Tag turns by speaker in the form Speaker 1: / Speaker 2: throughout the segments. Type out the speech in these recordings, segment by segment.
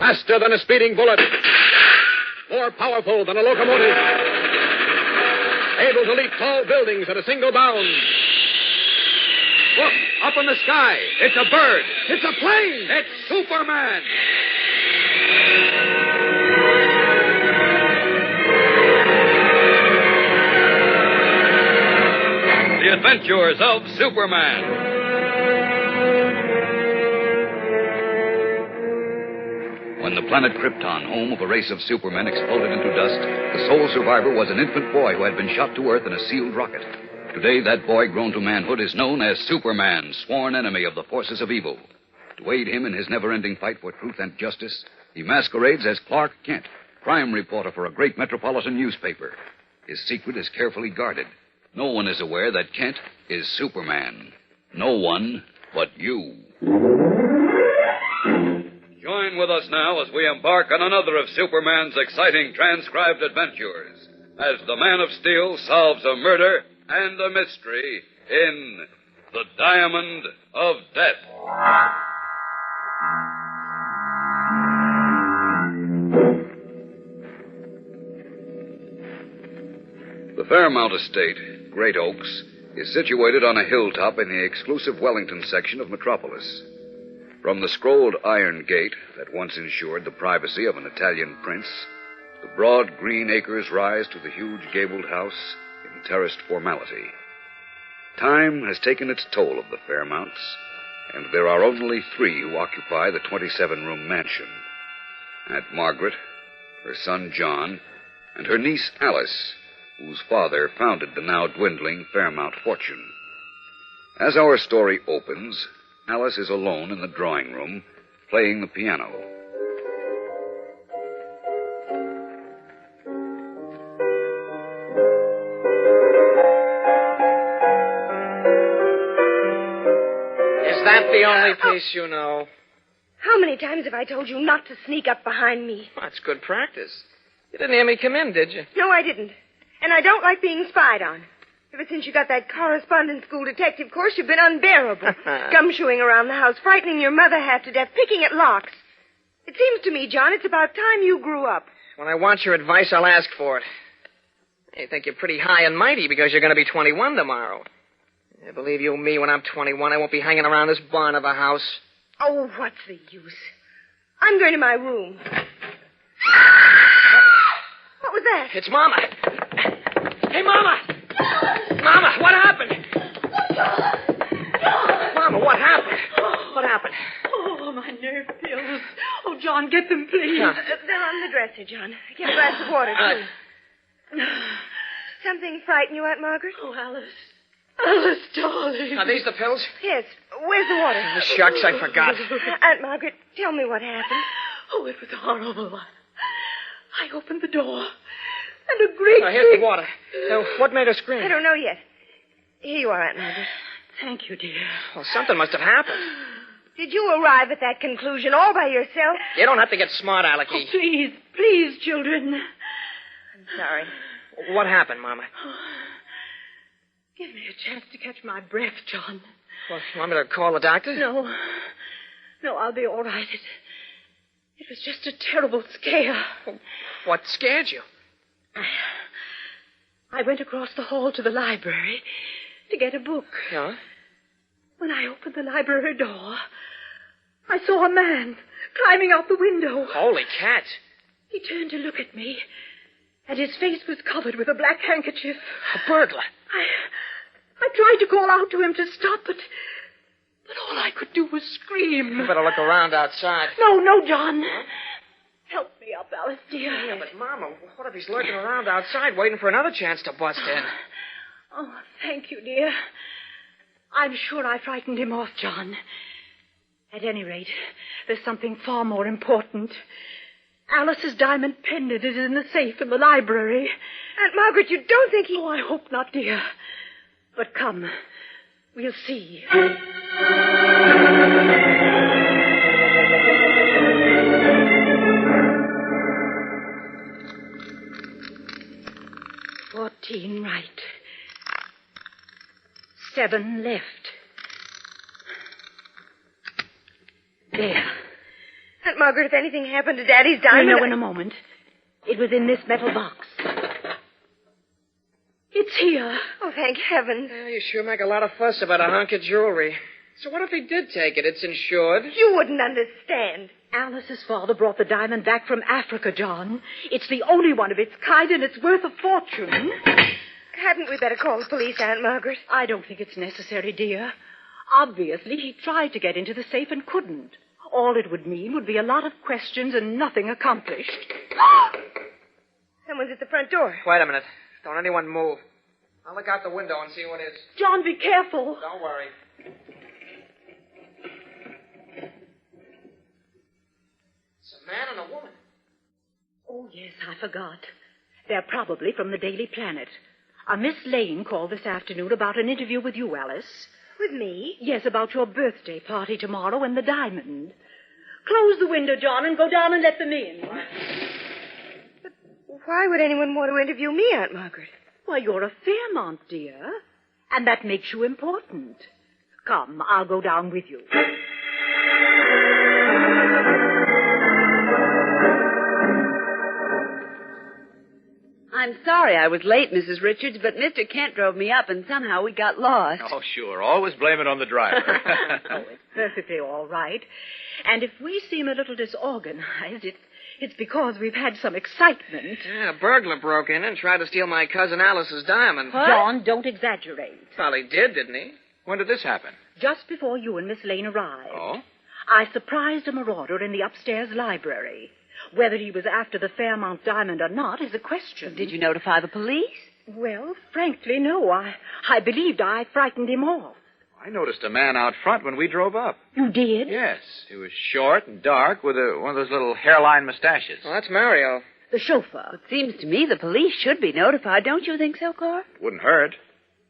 Speaker 1: Faster than a speeding bullet. More powerful than a locomotive. Able to leap tall buildings at a single bound. Look, up in the sky. It's a bird. It's a plane. It's Superman. The Adventures of Superman. When the planet Krypton, home of a race of supermen, exploded into dust, the sole survivor was an infant boy who had been shot to earth in a sealed rocket. Today, that boy, grown to manhood, is known as Superman, sworn enemy of the forces of evil. To aid him in his never-ending fight for truth and justice, he masquerades as Clark Kent, crime reporter for a great metropolitan newspaper. His secret is carefully guarded. No one is aware that Kent is Superman. No one but you. Join with us now as we embark on another of Superman's exciting transcribed adventures as the Man of Steel solves a murder and a mystery in The Diamond of Death. The Fairmount Estate, Great Oaks, is situated on a hilltop in the exclusive Wellington section of Metropolis. From the scrolled iron gate that once ensured the privacy of an Italian prince, the broad green acres rise to the huge gabled house in terraced formality. Time has taken its toll of the Fairmounts, and there are only 3 who occupy the 27-room mansion. Aunt Margaret, her son John, and her niece Alice, whose father founded the now dwindling Fairmount fortune. As our story opens, Alice is alone in the drawing room, playing the piano.
Speaker 2: Is that the only piece you know?
Speaker 3: How many times have I told you not to sneak up behind me?
Speaker 2: That's good practice. You didn't hear me come in, did you?
Speaker 3: No, I didn't. And I don't like being spied on. Ever since you got that correspondence school detective course, you've been unbearable. Gumshoeing around the house, frightening your mother half to death, picking at locks. It seems to me, John, it's about time you grew up.
Speaker 2: When I want your advice, I'll ask for it. You think you're pretty high and mighty because you're going to be 21 tomorrow. I believe you me, when I'm 21, I won't be hanging around this barn of a house.
Speaker 3: Oh, what's the use? I'm going to my room. What was that?
Speaker 2: It's Mama. Hey, Mama! Mama, what happened? Mama, what happened? What happened?
Speaker 4: Oh, my nerve pills. Oh, John, get them, please.
Speaker 3: They're on the dresser, John. Get a glass of water, too. Something frighten you, Aunt Margaret?
Speaker 4: Oh, Alice. Alice, darling.
Speaker 2: Are these the pills?
Speaker 3: Yes. Where's the water?
Speaker 2: Oh, shucks, I forgot.
Speaker 3: Aunt Margaret, tell me what happened.
Speaker 4: Oh, it was horrible. I opened the door, and a great...
Speaker 2: Here's the water. What made her scream?
Speaker 3: I don't know yet. Here you are, Aunt Margaret.
Speaker 4: Thank you, dear.
Speaker 2: Well, something must have happened.
Speaker 3: Did you arrive at that conclusion all by yourself?
Speaker 2: You don't have to get smart, Alecky.
Speaker 4: Oh, please, please, children.
Speaker 3: I'm sorry.
Speaker 2: What happened, Mama?
Speaker 4: Give me a chance to catch my breath, John.
Speaker 2: Well, you want me to call the doctor?
Speaker 4: No. No, I'll be all right. It was just a terrible scare.
Speaker 2: What scared you?
Speaker 4: I went across the hall to the library to get a book.
Speaker 2: Yeah?
Speaker 4: When I opened the library door, I saw a man climbing out the window.
Speaker 2: Holy cat.
Speaker 4: He turned to look at me, and his face was covered with a black handkerchief.
Speaker 2: A burglar.
Speaker 4: I tried to call out to him to stop, but all I could do was scream.
Speaker 2: You better look around outside.
Speaker 4: No, John. Help me up, Alice, dear.
Speaker 2: Yeah, but, Mama, what if he's lurking around outside waiting for another chance to bust in?
Speaker 4: Oh, thank you, dear. I'm sure I frightened him off, John. At any rate, there's something far more important. Alice's diamond pendant is in the safe in the library.
Speaker 3: Aunt Margaret, you don't think he...
Speaker 4: Oh, I hope not, dear. But come, we'll see. $14 right. 7 left. There.
Speaker 3: Aunt Margaret if anything happened to Daddy's diamond.
Speaker 4: We'll know in a moment. It was in this metal box. It's here.
Speaker 3: Oh, thank heavens.
Speaker 2: You sure make a lot of fuss about a hunk of jewelry. So what if he did take it? It's insured.
Speaker 3: You wouldn't understand.
Speaker 4: Alice's father brought the diamond back from Africa, John. It's the only one of its kind, and it's worth a fortune.
Speaker 3: Hadn't we better call the police, Aunt Margaret?
Speaker 4: I don't think it's necessary, dear. Obviously, he tried to get into the safe and couldn't. All it would mean would be a lot of questions and nothing accomplished.
Speaker 3: Someone's at the front door.
Speaker 2: Wait a minute. Don't anyone move. I'll look out the window and see who it is.
Speaker 4: John, be careful.
Speaker 2: Don't worry. It's a man and a woman.
Speaker 4: Oh, yes, I forgot. They're probably from the Daily Planet. A Miss Lane called this afternoon about an interview with you, Alice.
Speaker 3: With me?
Speaker 4: Yes, about your birthday party tomorrow and the diamond. Close the window, John, and go down and let them in.
Speaker 3: But why would anyone want to interview me, Aunt Margaret?
Speaker 4: Why, you're a Fairmont, dear. And that makes you important. Come, I'll go down with you.
Speaker 5: I'm sorry I was late, Mrs. Richards, but Mr. Kent drove me up and somehow we got lost.
Speaker 6: Oh, sure. Always blame it on the driver.
Speaker 4: Oh, it's perfectly all right. And if we seem a little disorganized, it's because we've had some excitement.
Speaker 2: Yeah, a burglar broke in and tried to steal my cousin Alice's diamond.
Speaker 4: What? John, don't exaggerate.
Speaker 2: Well, he did, didn't he?
Speaker 6: When did this happen?
Speaker 4: Just before you and Miss Lane arrived.
Speaker 6: Oh?
Speaker 4: I surprised a marauder in the upstairs library. Whether he was after the Fairmont diamond or not is a question.
Speaker 5: Did you notify the police?
Speaker 4: Well, frankly, no. I believed I frightened him off.
Speaker 6: I noticed a man out front when we drove up.
Speaker 4: You did?
Speaker 6: Yes. He was short and dark with one of those little hairline mustaches.
Speaker 2: Well, that's Mario.
Speaker 4: The chauffeur.
Speaker 5: It seems to me the police should be notified. Don't you think so, Cor?
Speaker 6: Wouldn't hurt.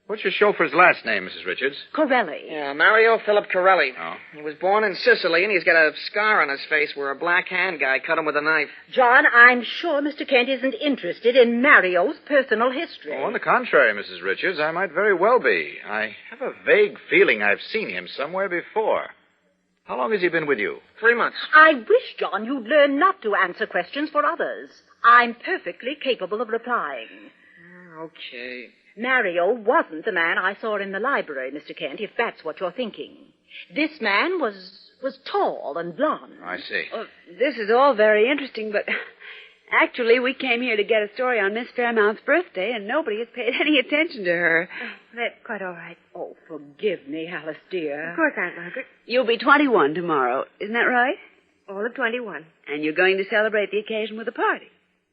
Speaker 6: What's your chauffeur's last name, Mrs. Richards?
Speaker 4: Corelli.
Speaker 2: Yeah, Mario Philip Corelli.
Speaker 6: Oh.
Speaker 2: He was born in Sicily, and he's got a scar on his face where a black hand guy cut him with a knife.
Speaker 4: John, I'm sure Mr. Kent isn't interested in Mario's personal history.
Speaker 6: Oh, on the contrary, Mrs. Richards, I might very well be. I have a vague feeling I've seen him somewhere before. How long has he been with you?
Speaker 2: 3 months.
Speaker 4: I wish, John, you'd learn not to answer questions for others. I'm perfectly capable of replying.
Speaker 2: Okay.
Speaker 4: Mario wasn't the man I saw in the library, Mr. Kent, if that's what you're thinking. This man was tall and blond.
Speaker 6: I see.
Speaker 5: Well, this is all very interesting, but actually we came here to get a story on Miss Fairmount's birthday, and nobody has paid any attention to her.
Speaker 3: That's quite all right.
Speaker 4: Oh, forgive me, Alice, dear.
Speaker 3: Of course, Aunt Margaret.
Speaker 5: You'll be 21 tomorrow, isn't that right?
Speaker 3: All of 21.
Speaker 5: And you're going to celebrate the occasion with a party.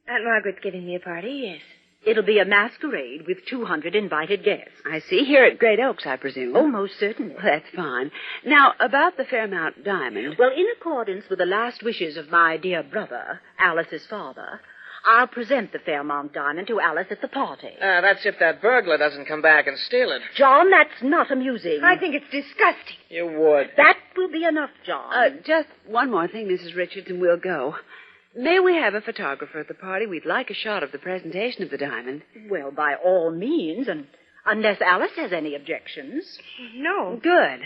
Speaker 3: Aunt Margaret's giving me a party, yes.
Speaker 4: It'll be a masquerade with 200 invited guests.
Speaker 5: I see. Here at Great Oaks, I presume.
Speaker 4: Oh, most certainly.
Speaker 5: Well, that's fine. Now, about the Fairmount diamond.
Speaker 4: Well, in accordance with the last wishes of my dear brother, Alice's father, I'll present the Fairmount diamond to Alice at the party.
Speaker 2: That's if that burglar doesn't come back and steal it.
Speaker 4: John, that's not amusing.
Speaker 3: I think it's disgusting.
Speaker 2: You would.
Speaker 4: That will be enough, John.
Speaker 5: Just one more thing, Mrs. Richards, and we'll go. May we have a photographer at the party? We'd like a shot of the presentation of the diamond.
Speaker 4: Well, by all means, and unless Alice has any objections.
Speaker 3: No.
Speaker 5: Good.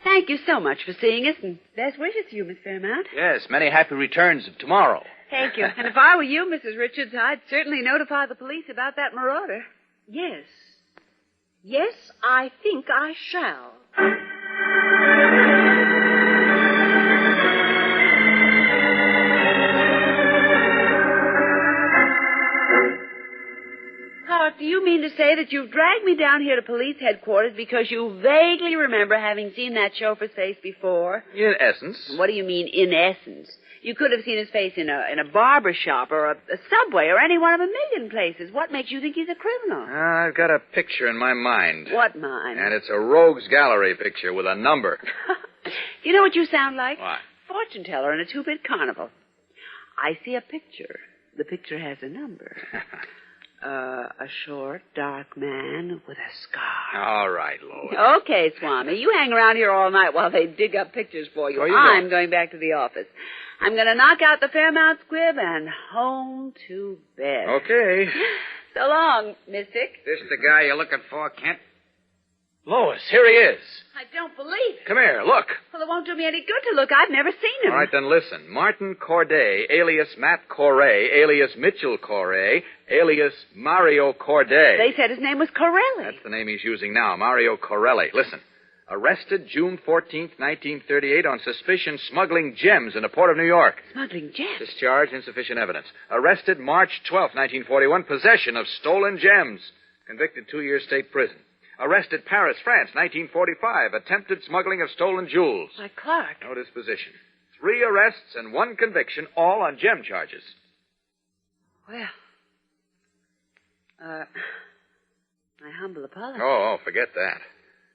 Speaker 5: Thank you so much for seeing us, and best wishes to you, Miss Fairmount.
Speaker 6: Yes, many happy returns of tomorrow.
Speaker 3: Thank you.
Speaker 5: And if I were you, Mrs. Richards, I'd certainly notify the police about that marauder.
Speaker 4: Yes. Yes, I think I shall.
Speaker 5: Do you mean to say that you've dragged me down here to police headquarters because you vaguely remember having seen that chauffeur's face before?
Speaker 6: In essence.
Speaker 5: What do you mean, in essence? You could have seen his face in a barber shop or a subway or any one of a million places. What makes you think he's a criminal?
Speaker 6: I've got a picture in my mind.
Speaker 5: What mind?
Speaker 6: And it's a rogues gallery picture with a number.
Speaker 5: You know what you sound like?
Speaker 6: What?
Speaker 5: Fortune teller in a two-bit carnival. I see a picture. The picture has a number. A short, dark man with a scar.
Speaker 6: All right, Lois.
Speaker 5: Okay, Swami. You hang around here all night while they dig up pictures for you.
Speaker 6: Where you
Speaker 5: I'm
Speaker 6: going?
Speaker 5: going back to the office. I'm going to knock out the Fairmount squib and home to bed.
Speaker 6: Okay.
Speaker 5: So long, Mystic.
Speaker 1: This the guy you're looking for, Kent?
Speaker 6: Lois, here he is.
Speaker 5: I don't believe it.
Speaker 6: Come here, look.
Speaker 5: Well, it won't do me any good to look. I've never seen him.
Speaker 6: All right, then listen. Martin Corday, alias Matt Corray, alias Mitchell Corray, alias Mario Corday.
Speaker 5: They said his name was Corelli.
Speaker 6: That's the name he's using now, Mario Corelli. Listen. Arrested June 14th, 1938 on suspicion smuggling gems in the port of New York.
Speaker 5: Smuggling gems?
Speaker 6: Discharged, insufficient evidence. Arrested March 12th, 1941, possession of stolen gems. Convicted 2 years state prison. Arrested Paris, France, 1945, attempted smuggling of stolen jewels.
Speaker 5: Why, Clark.
Speaker 6: No disposition. 3 arrests and 1 conviction, all on gem charges.
Speaker 5: Well, my humble apologies.
Speaker 6: Oh, forget that.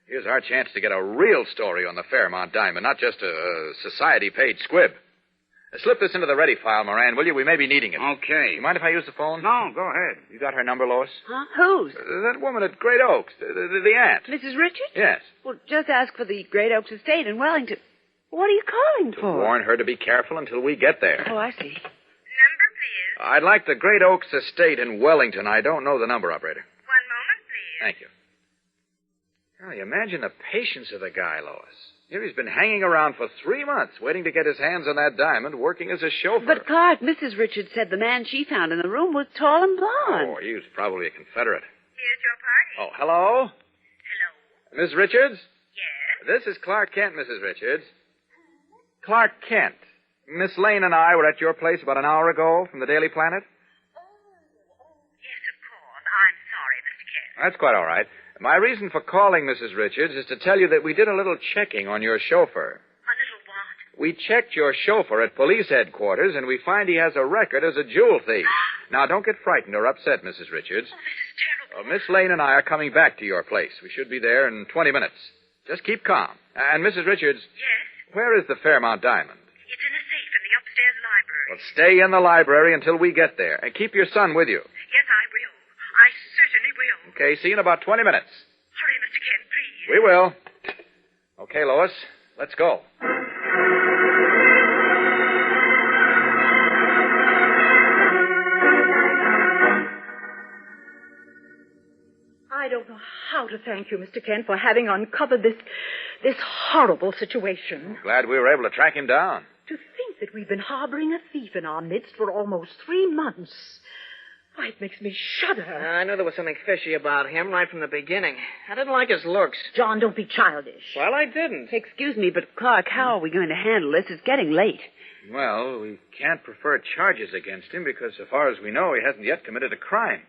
Speaker 6: Here's our chance to get a real story on the Fairmount Diamond, not just a society-paid squib. Slip this into the ready file, Moran, will you? We may be needing it.
Speaker 1: Okay.
Speaker 6: You mind if I use the phone?
Speaker 1: No, go ahead.
Speaker 6: You got her number, Lois?
Speaker 5: Huh? Whose?
Speaker 6: That woman at Great Oaks, the aunt.
Speaker 5: Mrs. Richards?
Speaker 6: Yes.
Speaker 5: Well, just ask for the Great Oaks Estate in Wellington. What are you calling for?
Speaker 6: Warn her to be careful until we get there.
Speaker 5: Oh, I see.
Speaker 3: Number, please.
Speaker 6: I'd like the Great Oaks Estate in Wellington. I don't know the number, operator.
Speaker 3: 1 moment, please.
Speaker 6: Thank you. Oh, you imagine the patience of the guy, Lois. Here he's been hanging around for 3 months, waiting to get his hands on that diamond, working as a chauffeur.
Speaker 5: But, Clark, Mrs. Richards said the man she found in the room was tall and blond.
Speaker 6: Oh, he was probably a Confederate.
Speaker 3: Here's your party.
Speaker 6: Oh, hello?
Speaker 3: Hello?
Speaker 6: Miss Richards?
Speaker 3: Yes?
Speaker 6: This is Clark Kent, Mrs. Richards. Clark Kent. Miss Lane and I were at your place about an hour ago from the Daily Planet.
Speaker 3: Yes, of course. I'm sorry, Mr. Kent.
Speaker 6: That's quite all right. My reason for calling, Mrs. Richards, is to tell you that we did a little checking on your chauffeur.
Speaker 3: A little what?
Speaker 6: We checked your chauffeur at police headquarters, and we find he has a record as a jewel thief. Now, don't get frightened or upset, Mrs. Richards.
Speaker 3: Oh, this is terrible.
Speaker 6: Miss Lane and I are coming back to your place. We should be there in 20 minutes. Just keep calm. And, Mrs. Richards,
Speaker 3: Yes?
Speaker 6: where is the Fairmount Diamond?
Speaker 3: It's in a safe in the upstairs library.
Speaker 6: Well, stay in the library until we get there. And keep your son with you.
Speaker 3: Yes, I will. I certainly will.
Speaker 6: Okay, see you in about 20 minutes.
Speaker 3: Hurry, Mr. Kent, please.
Speaker 6: We will. Okay, Lois, let's go.
Speaker 4: I don't know how to thank you, Mr. Kent, for having uncovered this horrible situation.
Speaker 6: Glad we were able to track him down.
Speaker 4: To think that we've been harboring a thief in our midst for almost 3 months. Why, it makes me shudder.
Speaker 2: I knew there was something fishy about him right from the beginning. I didn't like his looks.
Speaker 4: John, don't be childish.
Speaker 2: Well, I didn't.
Speaker 5: Excuse me, but, Clark, how are we going to handle this? It's getting late.
Speaker 6: Well, we can't prefer charges against him because, so far as we know, he hasn't yet committed a crime.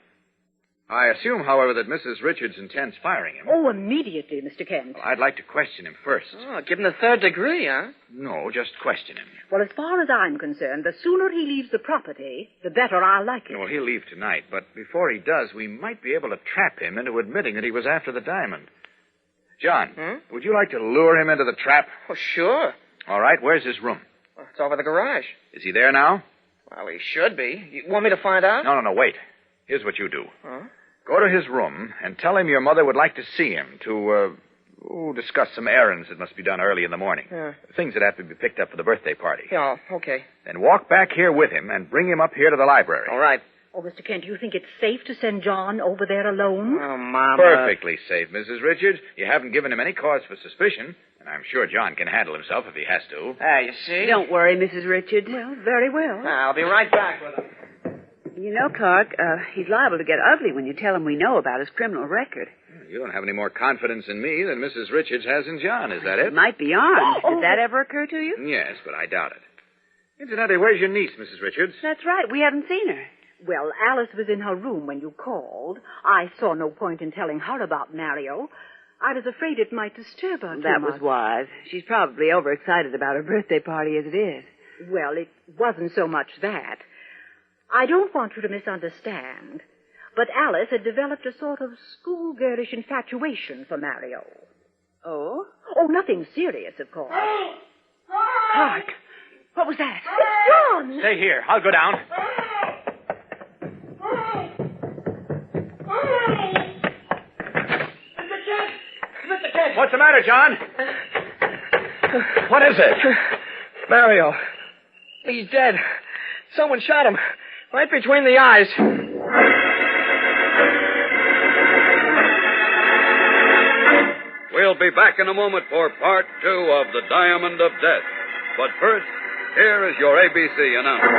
Speaker 6: I assume, however, that Mrs. Richards intends firing him.
Speaker 4: Oh, immediately, Mr. Kent.
Speaker 6: I'd like to question him first.
Speaker 2: Oh, give him the 3rd degree, huh?
Speaker 6: No, just question him.
Speaker 4: Well, as far as I'm concerned, the sooner he leaves the property, the better I'll like it.
Speaker 6: Well, he'll leave tonight, but before he does, we might be able to trap him into admitting that he was after the diamond. John, would you like to lure him into the trap?
Speaker 2: Oh, sure.
Speaker 6: All right, where's his room?
Speaker 2: Well, it's over the garage.
Speaker 6: Is he there now?
Speaker 2: Well, he should be. You want me to find out?
Speaker 6: No, wait. Here's what you do.
Speaker 2: Huh?
Speaker 6: Go to his room and tell him your mother would like to see him to, discuss some errands that must be done early in the morning.
Speaker 2: Yeah.
Speaker 6: Things that have to be picked up for the birthday party.
Speaker 2: Yeah, okay.
Speaker 6: Then walk back here with him and bring him up here to the library.
Speaker 2: All right.
Speaker 4: Oh, Mr. Kent, do you think it's safe to send John over there alone?
Speaker 2: Oh, Mama.
Speaker 6: Perfectly safe, Mrs. Richards. You haven't given him any cause for suspicion, and I'm sure John can handle himself if he has to.
Speaker 2: You see?
Speaker 5: Don't worry, Mrs. Richards.
Speaker 4: Well, very well.
Speaker 2: I'll be right back with him.
Speaker 5: You know, Clark, he's liable to get ugly when you tell him we know about his criminal record.
Speaker 6: You don't have any more confidence in me than Mrs. Richards has in John, is that
Speaker 5: He
Speaker 6: it?
Speaker 5: might be armed. Did that ever occur to you?
Speaker 6: Yes, but I doubt it. Incidentally, where's your niece, Mrs. Richards?
Speaker 5: That's right. We haven't seen her.
Speaker 4: Well, Alice was in her room when you called. I saw no point in telling her about Mario. I was afraid it might disturb her too
Speaker 5: That
Speaker 4: much.
Speaker 5: was wise. She's probably overexcited about her birthday party as it is.
Speaker 4: Well, it wasn't so much that. I don't want you to misunderstand, but Alice had developed a sort of schoolgirlish infatuation for Mario.
Speaker 5: Oh?
Speaker 4: Oh, nothing serious, of course.
Speaker 5: Clark, what was that?
Speaker 4: It's John!
Speaker 6: Stay here. I'll go down. What's the matter, John? What is it?
Speaker 2: Mario. He's dead. Someone shot him. Right between the eyes.
Speaker 1: We'll be back in a moment for part 2 of The Diamond of Death. But first, here is your ABC announcement.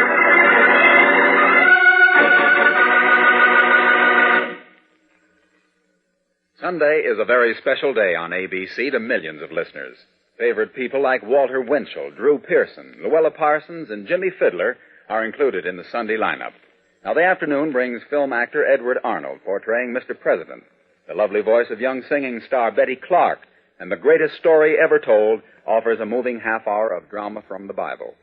Speaker 7: Sunday is a very special day on ABC to millions of listeners. Favorite people like Walter Winchell, Drew Pearson, Luella Parsons, and Jimmy Fiddler are included in the Sunday lineup. Now, the afternoon brings film actor Edward Arnold portraying Mr. President. The lovely voice of young singing star Betty Clark and The Greatest Story Ever Told offers a moving half hour of drama from the Bible.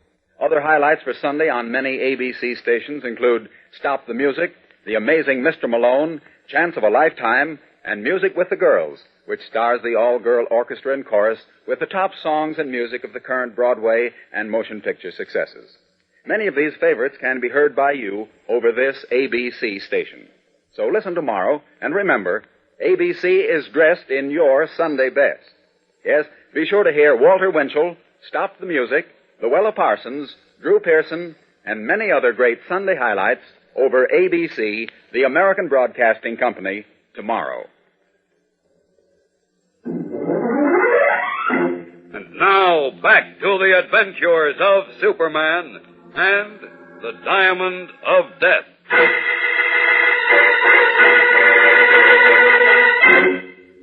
Speaker 7: Other highlights for Sunday on many ABC stations include Stop the Music, The Amazing Mr. Malone, Chance of a Lifetime, and Music with the Girls, which stars the all-girl orchestra and chorus with the top songs and music of the current Broadway and motion picture successes. Many of these favorites can be heard by you over this ABC station. So listen tomorrow, and remember, ABC is dressed in your Sunday best. Yes, be sure to hear Walter Winchell, Stop the Music, Luella Parsons, Drew Pearson, and many other great Sunday highlights over ABC, the American Broadcasting Company, tomorrow.
Speaker 1: And now, back to the adventures of Superman and the Diamond of Death.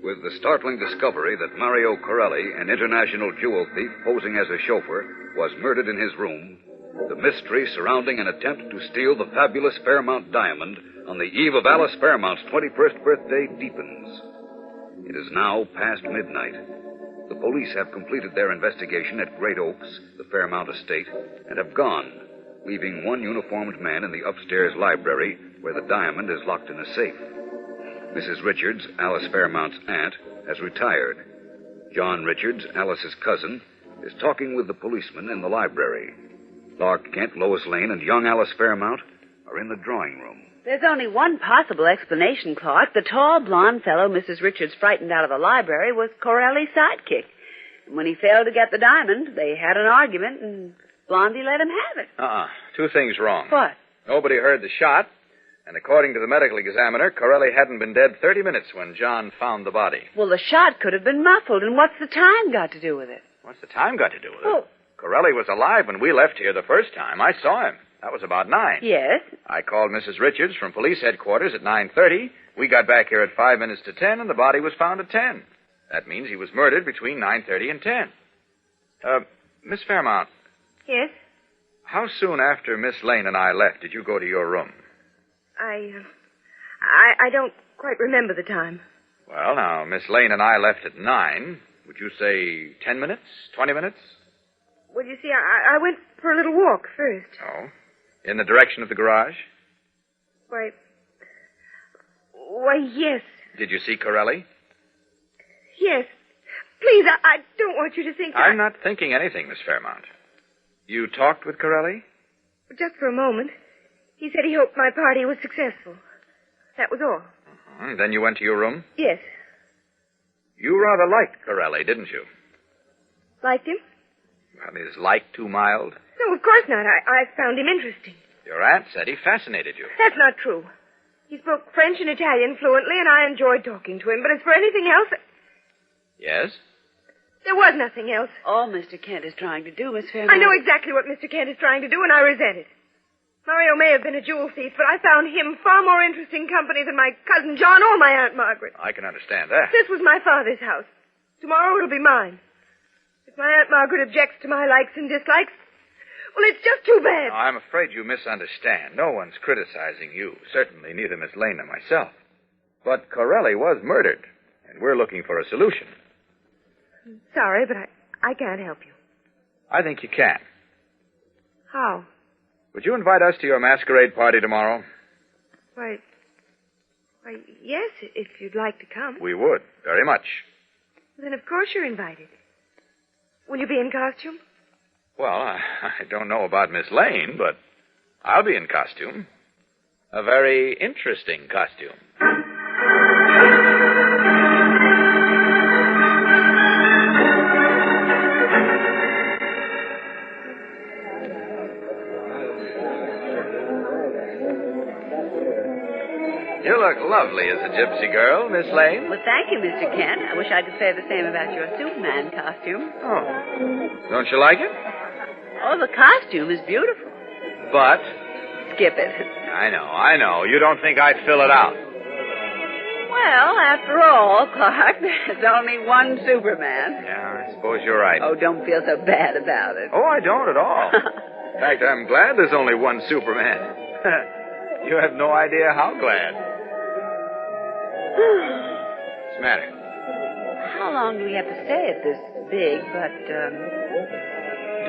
Speaker 1: With the startling discovery that Mario Corelli, an international jewel thief posing as a chauffeur, was murdered in his room, the mystery surrounding an attempt to steal the fabulous Fairmount diamond on the eve of Alice Fairmount's 21st birthday deepens. It is now past midnight. The police have completed their investigation at Great Oaks, the Fairmount estate, and have gone, leaving one uniformed man in the upstairs library where the diamond is locked in a safe. Mrs. Richards, Alice Fairmount's aunt, has retired. John Richards, Alice's cousin, is talking with the policeman in the library. Clark Kent, Lois Lane, and young Alice Fairmount are in the drawing room.
Speaker 5: There's only one possible explanation, Clark. The tall, blond fellow Mrs. Richards frightened out of the library was Corelli's sidekick. And when he failed to get the diamond, they had an argument, and Blondie let him have it.
Speaker 6: Two things wrong.
Speaker 5: What?
Speaker 6: Nobody heard the shot, and according to the medical examiner, Corelli hadn't been dead 30 minutes when John found the body.
Speaker 5: Well, the shot could have been muffled, and what's the time got to do with it?
Speaker 6: What's the time got to do with it?
Speaker 5: Oh.
Speaker 6: Corelli was alive when we left here the first time. I saw him. That was about 9.
Speaker 5: Yes?
Speaker 6: I called Mrs. Richards from police headquarters at 9:30. We got back here at 5 minutes to 10, and the body was found at 10. That means he was murdered between 9:30 and 10. Miss Fairmount.
Speaker 3: Yes?
Speaker 6: How soon after Miss Lane and I left did you go to your room?
Speaker 3: I don't quite remember the time.
Speaker 6: Well, now, Miss Lane and I left at 9. Would you say 10 minutes? 20 minutes?
Speaker 3: Well, you see, I went for a little walk first.
Speaker 6: Oh. In the direction of the garage?
Speaker 3: Why, yes.
Speaker 6: Did you see Corelli?
Speaker 3: Yes. Please, I don't want you to think that
Speaker 6: I'm not thinking anything, Miss Fairmount. You talked with Corelli?
Speaker 3: Just for a moment. He said he hoped my party was successful. That was all.
Speaker 6: Then you went to your room?
Speaker 3: Yes.
Speaker 6: You rather liked Corelli, didn't you?
Speaker 3: Liked him?
Speaker 6: Well, is like too mild?
Speaker 3: No, of course not. I found him interesting.
Speaker 6: Your aunt said he fascinated you.
Speaker 3: That's not true. He spoke French and Italian fluently, and I enjoyed talking to him. But as for anything else...
Speaker 6: Yes?
Speaker 3: There was nothing else.
Speaker 5: All Mr. Kent is trying to do, Miss Fairmount...
Speaker 3: I know exactly what Mr. Kent is trying to do, and I resent it. Mario may have been a jewel thief, but I found him far more interesting company than my cousin John or my Aunt Margaret.
Speaker 6: I can understand that.
Speaker 3: This was my father's house. Tomorrow it'll be mine. If my Aunt Margaret objects to my likes and dislikes, well, it's just too bad.
Speaker 6: I'm afraid you misunderstand. No one's criticizing you. Certainly neither Miss Lane nor myself. But Corelli was murdered, and we're looking for a solution.
Speaker 3: Sorry, but I can't help you.
Speaker 6: I think you can.
Speaker 3: How?
Speaker 6: Would you invite us to your masquerade party tomorrow?
Speaker 3: Why, yes, if you'd like to come.
Speaker 6: We would, very much.
Speaker 3: Then of course you're invited. Will you be in costume?
Speaker 6: Well, I don't know about Miss Lane, but I'll be in costume. A very interesting costume. You look lovely as a gypsy girl, Miss Lane.
Speaker 5: Well, thank you, Mr. Kent. I wish I could say the same about your Superman costume.
Speaker 6: Oh. Don't you like it?
Speaker 5: Oh, the costume is beautiful.
Speaker 6: But?
Speaker 5: Skip it.
Speaker 6: I know. You don't think I'd fill it out.
Speaker 5: Well, after all, Clark, there's only one Superman.
Speaker 6: Yeah, I suppose you're right.
Speaker 5: Oh, don't feel so bad about it.
Speaker 6: Oh, I don't at all. In fact, I'm glad there's only one Superman. You have no idea how glad. What's the matter?
Speaker 5: How long do we have to stay at this big but,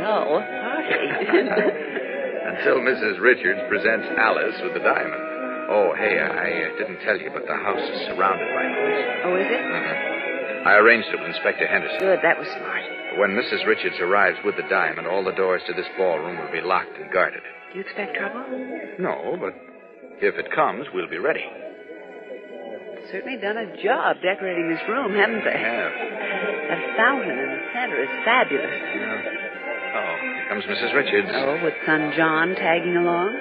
Speaker 5: dull party?
Speaker 6: Until Mrs. Richards presents Alice with the diamond. Oh, hey, I didn't tell you, but the house is surrounded by police.
Speaker 5: Oh, is it?
Speaker 6: Mm-hmm. I arranged it with Inspector Henderson.
Speaker 5: Good, that was smart.
Speaker 6: When Mrs. Richards arrives with the diamond, all the doors to this ballroom will be locked and guarded.
Speaker 5: Do you expect trouble?
Speaker 6: No, but if it comes, we'll be ready.
Speaker 5: Certainly done a job decorating this room, haven't they?
Speaker 6: They have.
Speaker 5: That fountain in the center is fabulous.
Speaker 6: Yeah. Oh, here comes Mrs. Richards.
Speaker 5: Oh, with son John tagging along?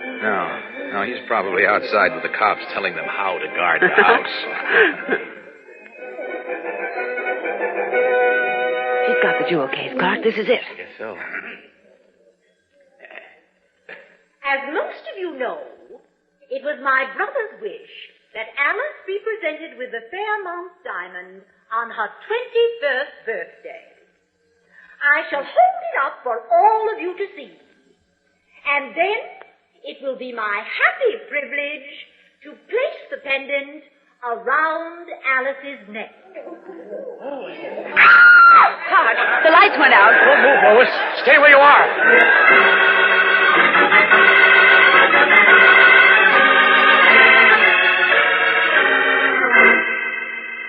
Speaker 6: No, he's probably outside with the cops telling them how to guard the house.
Speaker 5: He's got the jewel case, Clark. This is it.
Speaker 6: I guess so.
Speaker 8: As most of you know, it was my brother's wish that Alice be presented with the Fairmount diamond on her 21st birthday. I shall hold it up for all of you to see. And then it will be my happy privilege to place the pendant around Alice's neck.
Speaker 5: Clark, the lights went out.
Speaker 6: Don't move, Lois. Stay where you are.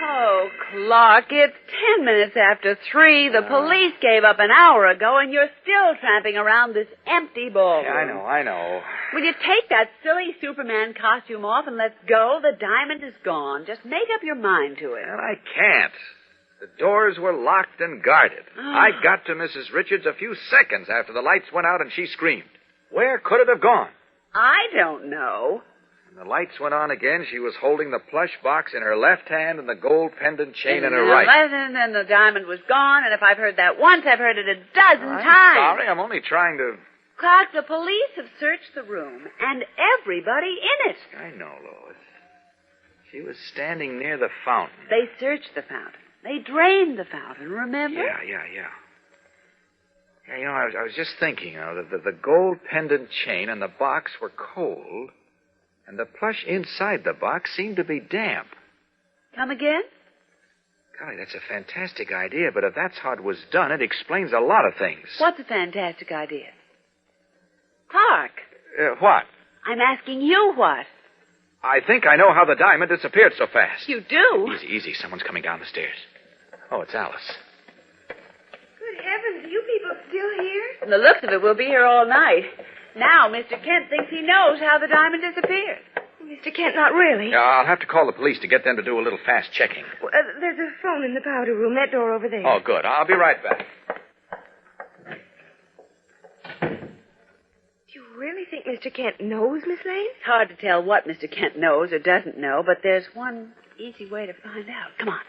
Speaker 5: Oh, Clark, it's 10 minutes after 3. The police gave up an hour ago, and you're still tramping around this empty ballroom.
Speaker 6: Yeah, I know.
Speaker 5: Will you take that silly Superman costume off and let's go? The diamond is gone. Just make up your mind to it.
Speaker 6: Well, I can't. The doors were locked and guarded. I got to Mrs. Richards a few seconds after the lights went out and she screamed. Where could it have gone?
Speaker 5: I don't know.
Speaker 6: When the lights went on again, she was holding the plush box in her left hand and the gold pendant chain in her right.
Speaker 5: And the diamond was gone, and if I've heard that once, I've heard it a dozen
Speaker 6: I'm
Speaker 5: times.
Speaker 6: sorry, I'm only trying to...
Speaker 5: Clark, the police have searched the room, and everybody in it.
Speaker 6: I know, Lois. She was standing near the fountain.
Speaker 5: They searched the fountain. They drained the fountain, remember?
Speaker 6: Yeah. Yeah, I was just thinking, that the gold pendant chain and the box were cold, and the plush inside the box seemed to be damp.
Speaker 5: Come again?
Speaker 6: Golly, that's a fantastic idea, but if that's how it was done, it explains a lot of things.
Speaker 5: What's a fantastic idea? Clark.
Speaker 6: What?
Speaker 5: I'm asking you what.
Speaker 6: I think I know how the diamond disappeared so fast.
Speaker 5: You do?
Speaker 6: Easy. Someone's coming down the stairs. Oh, it's Alice.
Speaker 3: Good heavens, are you people still here?
Speaker 5: From the looks of it, we'll be here all night. Now, Mr. Kent thinks he knows how the diamond disappeared.
Speaker 3: Mr. Kent, not really.
Speaker 6: Yeah, I'll have to call the police to get them to do a little fast checking.
Speaker 3: Well, there's a phone in the powder room, that door over there.
Speaker 6: Oh, good. I'll be right back.
Speaker 3: Do you really think Mr. Kent knows, Miss Lane?
Speaker 5: It's hard to tell what Mr. Kent knows or doesn't know, but there's one easy way to find out. Come on.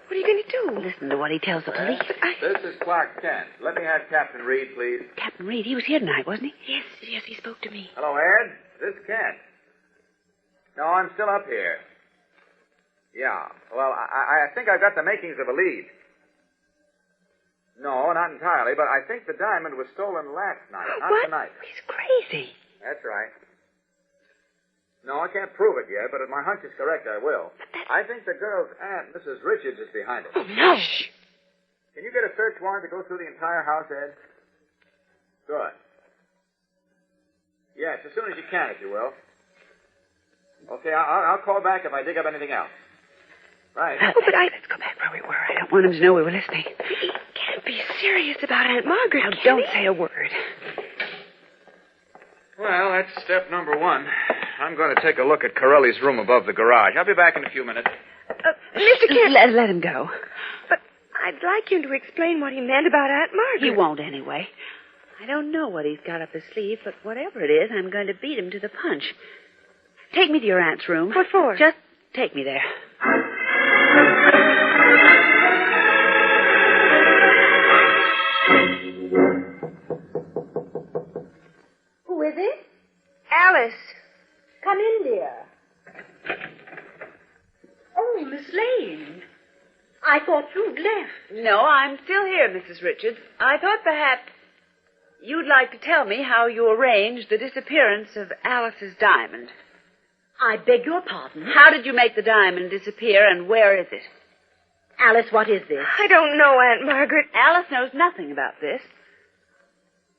Speaker 3: What are you going to do?
Speaker 5: Listen to what he tells the police.
Speaker 6: This is Clark Kent. Let me have Captain Reed, please.
Speaker 5: Captain Reed, he was here tonight, wasn't he?
Speaker 3: Yes, he spoke to me.
Speaker 6: Hello, Ed. This is Kent. No, I'm still up here. Yeah. Well, I think I've got the makings of a lead. No, not entirely, but I think the diamond was stolen last night, not
Speaker 3: What?
Speaker 6: tonight.
Speaker 3: He's crazy.
Speaker 6: That's right. No, I can't prove it yet, but if my hunch is correct, I will. I think the girl's aunt, Mrs. Richards, is behind it.
Speaker 3: Oh, no.
Speaker 6: Shh. Can you get a search warrant to go through the entire house, Ed? Good. Yes, as soon as you can, if you will. Okay, I'll call back if I dig up anything else. Right.
Speaker 3: But
Speaker 5: Let's go back where we were. I don't want him to know we were listening.
Speaker 3: He can't be serious about Aunt Margaret,
Speaker 5: Now,
Speaker 3: can
Speaker 5: don't
Speaker 3: he?
Speaker 5: say a word.
Speaker 6: Well, that's step number one. I'm going to take a look at Corelli's room above the garage. I'll be back in a few minutes.
Speaker 3: Mr. Kent.
Speaker 5: Let him go.
Speaker 3: But I'd like him to explain what he meant about Aunt Margaret.
Speaker 5: He won't anyway. I don't know what he's got up his sleeve, but whatever it is, I'm going to beat him to the punch. take me to your aunt's room.
Speaker 3: What for?
Speaker 5: Just take me there.
Speaker 8: Who is it?
Speaker 3: Alice.
Speaker 8: Come in, dear. Oh, Miss Lane. I thought you'd left.
Speaker 5: No, I'm still here, Mrs. Richards. I thought perhaps you'd like to tell me how you arranged the disappearance of Alice's diamond.
Speaker 8: I beg your pardon.
Speaker 5: How did you make the diamond disappear, and where is it?
Speaker 8: Alice, what is this?
Speaker 3: I don't know, Aunt Margaret.
Speaker 5: Alice knows nothing about this.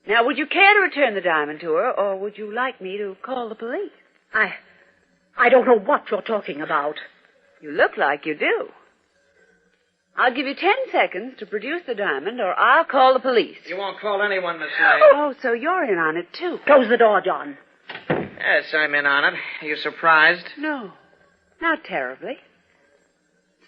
Speaker 5: Now, would you care to return the diamond to her, or would you like me to call the police?
Speaker 8: I don't know what you're talking about.
Speaker 5: You look like you do. I'll give you 10 seconds to produce the diamond, or I'll call the police.
Speaker 2: You won't call anyone, Miss Lane.
Speaker 5: Oh, so you're in on it, too.
Speaker 8: Close the door, John.
Speaker 2: Yes, I'm in on it. Are you surprised?
Speaker 5: No, not terribly.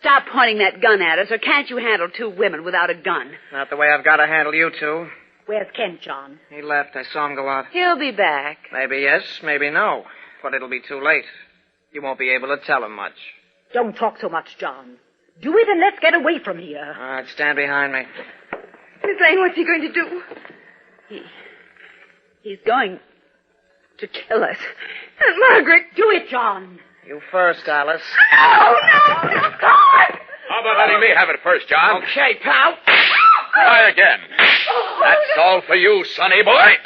Speaker 5: Stop pointing that gun at us, or can't you handle 2 women without a gun?
Speaker 2: Not the way I've got to handle you two.
Speaker 8: Where's Kent, John?
Speaker 2: He left. I saw him go out.
Speaker 5: He'll be back.
Speaker 2: Maybe yes, maybe no. But it'll be too late. You won't be able to tell him much.
Speaker 8: Don't talk so much, John. Do it and let's get away from here.
Speaker 2: All right, stand behind me.
Speaker 3: Miss Lane, what's he going to do?
Speaker 5: He's going to kill us.
Speaker 3: Aunt Margaret.
Speaker 8: Do it, John.
Speaker 2: You first, Alice.
Speaker 3: No, God!
Speaker 6: How about letting me have it first, John?
Speaker 2: Okay, pal.
Speaker 6: Try again. That's all for you, sonny boy.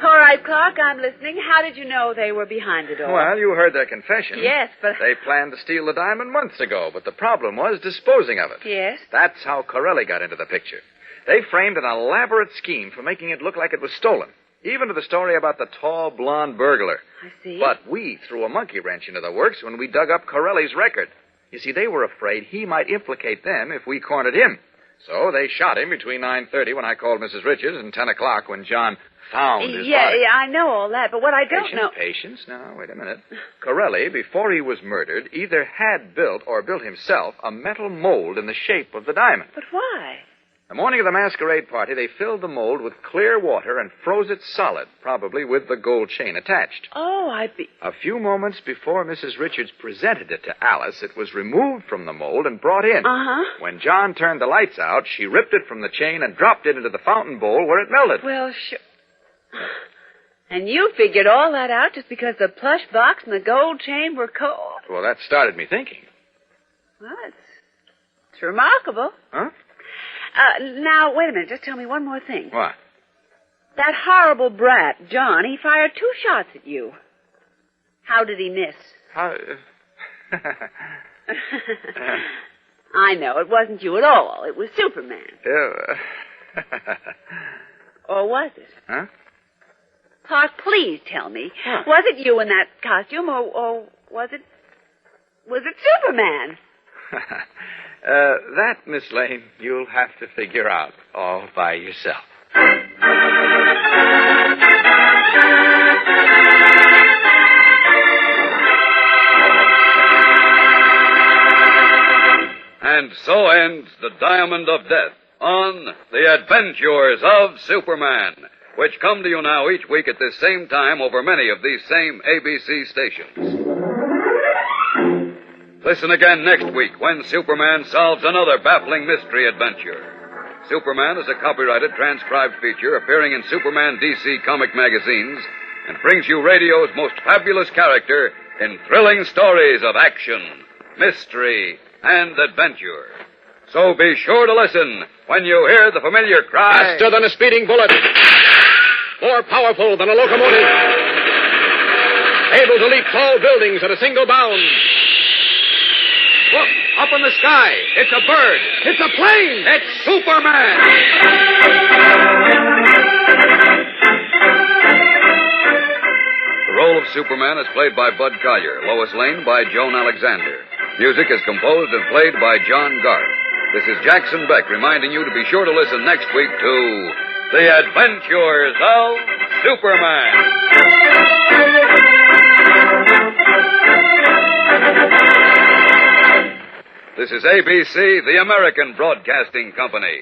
Speaker 5: All right, Clark, I'm listening. How did you know they were behind it all?
Speaker 6: Well, you heard their confession.
Speaker 5: Yes, but...
Speaker 6: They planned to steal the diamond months ago, but the problem was disposing of it.
Speaker 5: Yes?
Speaker 6: That's how Corelli got into the picture. They framed an elaborate scheme for making it look like it was stolen, even to the story about the tall, blonde burglar.
Speaker 5: I see.
Speaker 6: But we threw a monkey wrench into the works when we dug up Corelli's record. You see, they were afraid he might implicate them if we cornered him. So they shot him between 9:30 when I called Mrs. Richards and 10 o'clock when John found his body.
Speaker 5: Yeah, I know all that, but what I don't know...
Speaker 6: Patience. Now, wait a minute. Corelli, before he was murdered, either had built or built himself a metal mold in the shape of the diamond.
Speaker 5: But why?
Speaker 6: The morning of the masquerade party, they filled the mold with clear water and froze it solid, probably with the gold chain attached.
Speaker 5: Oh,
Speaker 6: A few moments before Mrs. Richards presented it to Alice, it was removed from the mold and brought in.
Speaker 5: Uh-huh.
Speaker 6: When John turned the lights out, she ripped it from the chain and dropped it into the fountain bowl where it melted.
Speaker 5: Well, sure. And you figured all that out just because the plush box and the gold chain were cold?
Speaker 6: Well, that started me thinking.
Speaker 5: Well, it's remarkable.
Speaker 6: Huh?
Speaker 5: Now, wait a minute. Just tell me one more thing.
Speaker 6: What?
Speaker 5: That horrible brat, John, he fired 2 shots at you. How did he miss?
Speaker 6: How...
Speaker 5: I know, it wasn't you at all. It was Superman. Or was it?
Speaker 6: Huh?
Speaker 5: Clark, please tell me.
Speaker 6: Huh.
Speaker 5: Was it you in that costume, or was it Superman?
Speaker 6: That, Miss Lane, you'll have to figure out all by yourself.
Speaker 1: And so ends The Diamond of Death on The Adventures of Superman, which come to you now each week at this same time over many of these same ABC stations. Listen again next week when Superman solves another baffling mystery adventure. Superman is a copyrighted transcribed feature appearing in Superman DC comic magazines and brings you radio's most fabulous character in thrilling stories of action, mystery, and adventure. So be sure to listen when you hear the familiar cry...
Speaker 9: Faster than a speeding bullet. More powerful than a locomotive. Able to leap tall buildings at a single bound. Look, up in the sky. It's a bird. It's a plane.
Speaker 1: It's Superman! The role of Superman is played by Bud Collyer, Lois Lane by Joan Alexander. Music is composed and played by John Garth. This is Jackson Beck reminding you to be sure to listen next week to The Adventures of Superman. This is ABC, the American Broadcasting Company.